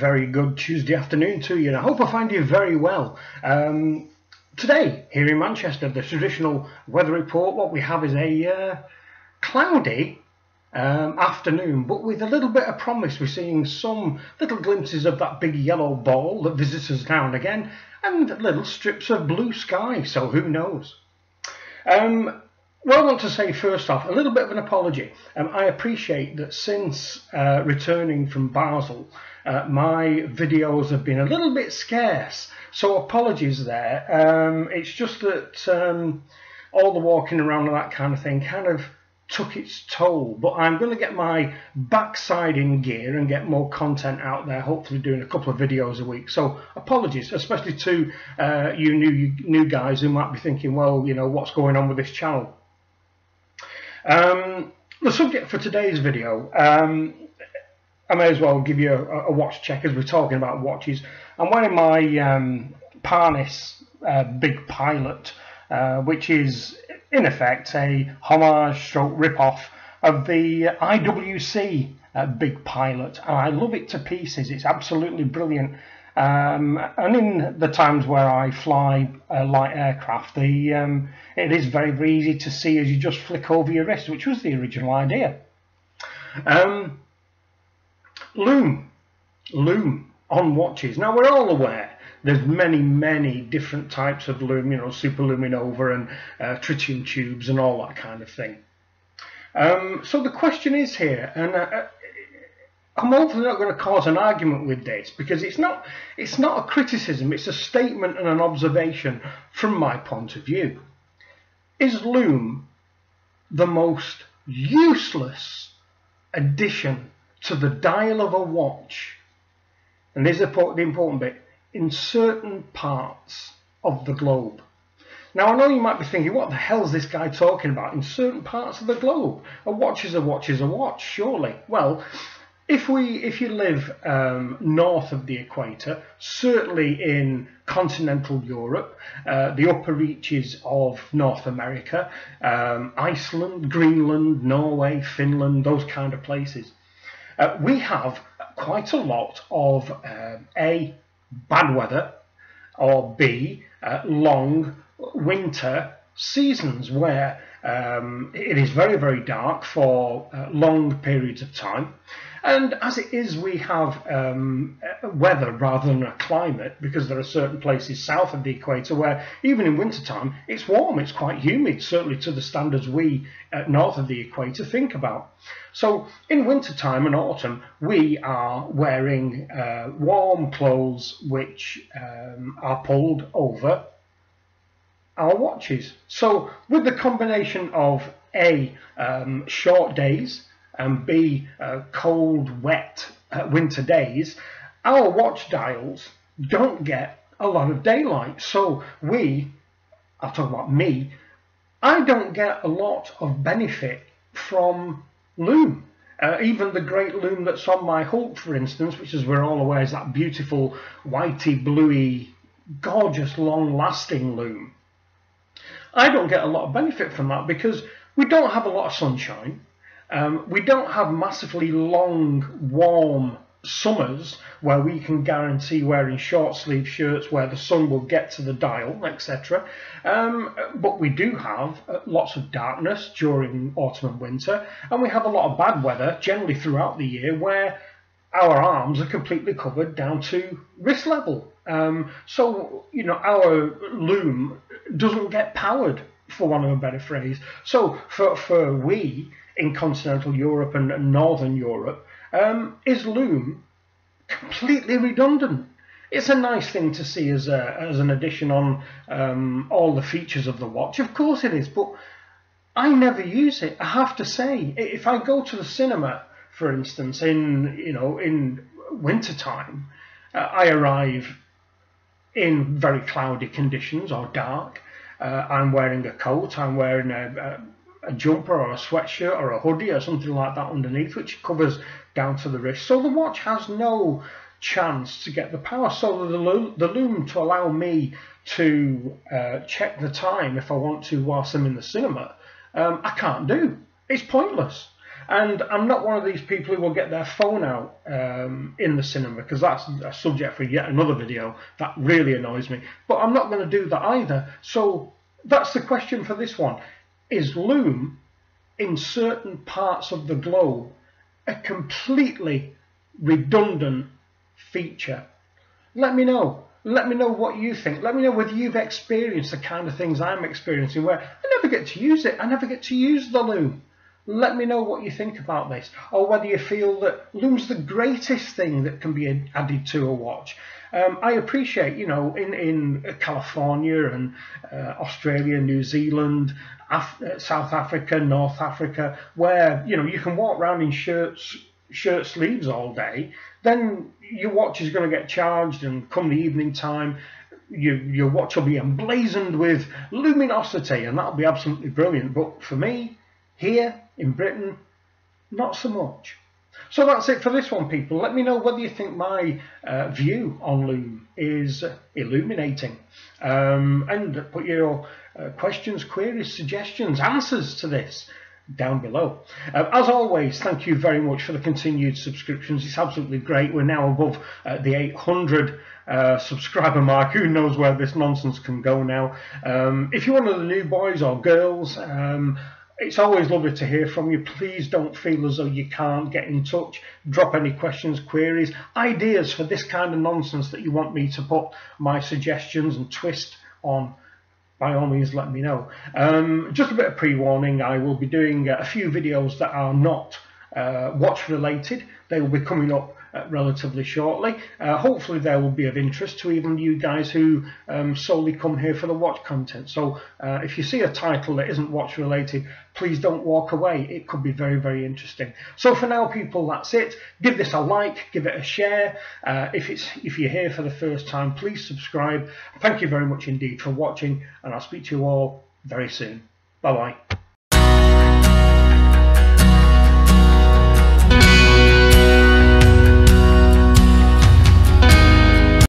very good Tuesday afternoon to you, and I hope I find you very well. Today, here in Manchester, the traditional weather report, what we have is a cloudy afternoon, but with a little bit of promise. We're seeing some little glimpses of that big yellow ball that visits us now and again, and little strips of blue sky, so who knows. Well, I want to say first off, a little bit of an apology. I appreciate that since returning from Basel, my videos have been a little bit scarce, so apologies there. It's just that all the walking around and that kind of thing kind of took its toll, but I'm going to get my backside in gear and get more content out there, hopefully doing a couple of videos a week. So apologies, especially to you new guys who might be thinking, well, you know, what's going on with this channel? The subject for today's video, I may as well give you a watch check as we're talking about watches. I'm wearing my Parnis Big Pilot, which is in effect a homage stroke rip-off of the IWC Big Pilot, and I love it to pieces. It's absolutely brilliant. And in the times where I fly light aircraft, it is very, very easy to see as you just flick over your wrist, which was the original idea. LUME on watches. Now, we're all aware there's many different types of LUME, you know, superluminova and tritium tubes and all that kind of thing. So the question is here, and I'm hopefully not going to cause an argument with this, because it's not a criticism, it's a statement and an observation from my point of view. Is LUME the most useless addition to the dial of a watch? And this is the important bit, in certain parts of the globe. Now, I know you might be thinking, what the hell is this guy talking about? In certain parts of the globe? A watch is a watch is a watch, surely. Well, if you live north of the equator, certainly in continental Europe, the upper reaches of North America, Iceland, Greenland, Norway, Finland, those kind of places, we have quite a lot of A, bad weather, or B, long winter seasons where it is very, very dark for long periods of time. And as it is, we have weather rather than a climate, because there are certain places south of the equator where even in wintertime it's warm, it's quite humid, certainly to the standards we north of the equator think about. So in wintertime and autumn we are wearing warm clothes which are pulled over our watches. So with the combination of A, short days, and B, cold, wet winter days, our watch dials don't get a lot of daylight. So I'll talk about me, I don't get a lot of benefit from LUME. Even the great LUME that's on my Hulk, for instance, which, as we're all aware, is that beautiful whitey, bluey, gorgeous, long-lasting LUME. I don't get a lot of benefit from that because we don't have a lot of sunshine. We don't have massively long, warm summers where we can guarantee wearing short sleeve shirts where the sun will get to the dial, etc. But we do have lots of darkness during autumn and winter, and we have a lot of bad weather generally throughout the year where our arms are completely covered down to wrist level. So, you know, our LUME doesn't get powered, for want of a better phrase. So for we in continental Europe and northern Europe, is LUME completely redundant. It's a nice thing to see as an addition on all the features of the watch. Of course it is, but I never use it. I have to say, if I go to the cinema, for instance, in wintertime, I arrive in very cloudy conditions or dark. I'm wearing a coat, I'm wearing a jumper or a sweatshirt or a hoodie or something like that underneath, which covers down to the wrist. So the watch has no chance to get the power. So the LUME, to allow me to check the time if I want to whilst I'm in the cinema, I can't do. It's pointless. And I'm not one of these people who will get their phone out in the cinema, because that's a subject for yet another video. That really annoys me. But I'm not going to do that either. So that's the question for this one. Is Lume, in certain parts of the globe, a completely redundant feature? Let me know. Let me know what you think. Let me know whether you've experienced the kind of things I'm experiencing, where I never get to use it. I never get to use the Lume. Let me know what you think about this, or whether you feel that Lume's the greatest thing that can be added to a watch. I appreciate, you know, in California and Australia, New Zealand, South Africa, North Africa, where, you know, you can walk around in shirt sleeves all day, then your watch is going to get charged, and come the evening time, your watch will be emblazoned with luminosity, and that'll be absolutely brilliant. But for me, here in Britain, not so much. So that's it for this one, people. Let me know whether you think my view on Lume is illuminating. And put your questions, queries, suggestions, answers to this down below. As always, thank you very much for the continued subscriptions. It's absolutely great. We're now above the 800 subscriber mark. Who knows where this nonsense can go now. If you're one of the new boys or girls, it's always lovely to hear from you. Please don't feel as though you can't get in touch. Drop any questions, queries, ideas for this kind of nonsense that you want me to put my suggestions and twist on. By all means, let me know. Just a bit of pre-warning, I will be doing a few videos that are not watch related. They will be coming up relatively shortly. Hopefully they will be of interest to even you guys who solely come here for the watch content. So if you see a title that isn't watch related, please don't walk away. It could be very, very interesting. So for now, people, that's it. Give this a like, give it a share. If you're here for the first time, please subscribe. Thank you very much indeed for watching, and I'll speak to you all very soon. Bye bye.